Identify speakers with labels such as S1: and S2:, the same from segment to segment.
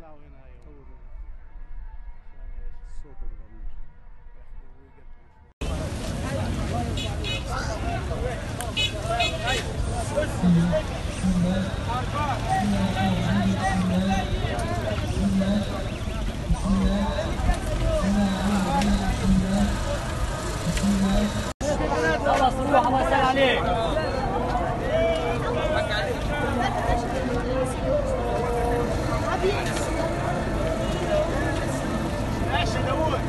S1: طلعوا هنا. ايوه
S2: الصوت الغريب.
S3: خلاص روح الله يسهل عليك.
S1: ماشي داوود.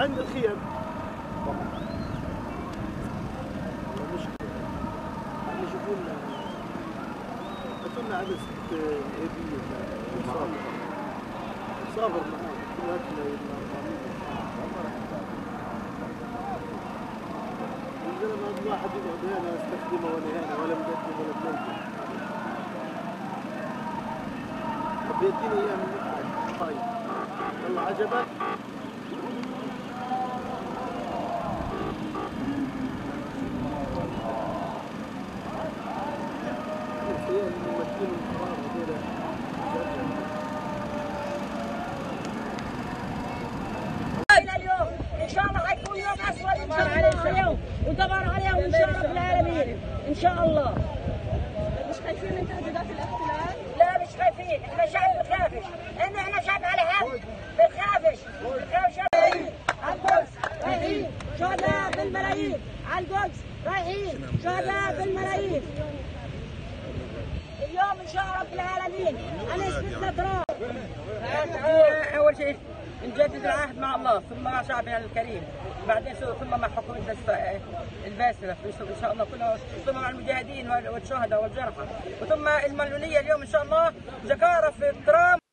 S1: عند الخيم مشكلة يعني يشوفوا لنا هاتوا لنا عدد هدية صابر معانا كلاتنا الزلمة هذا واحد يقعد هنا يستخدمه ولا هنا ولا مقدم ولا بنقدم بيدينا اياه من طيب يلا عجبك
S4: اليوم ان شاء الله حيكون يوم اسود ان شاء الله اليوم وانتظروا عليهم ان شاء الله رب العالمين ان شاء الله.
S5: مش خايفين من تهديدات الاحتلال؟
S4: لا مش خايفين، احنا شعب بنخافش، لانه احنا شعب على هم بنخافش على القدس رايحين شهداء بالملايين، على القدس رايحين شهداء بالملايين. اليوم ان شاء الله رب العالمين انا اثبتنا تراب.
S6: اول شيء نجدد العهد مع الله ثم مع شعبنا الكريم، بعدين ثم مع حكومتنا الباسله ان شاء الله كلها، ثم مع المجاهدين والشهداء والجرحى، وثم المليونيه اليوم ان شاء الله جكاره في الترام.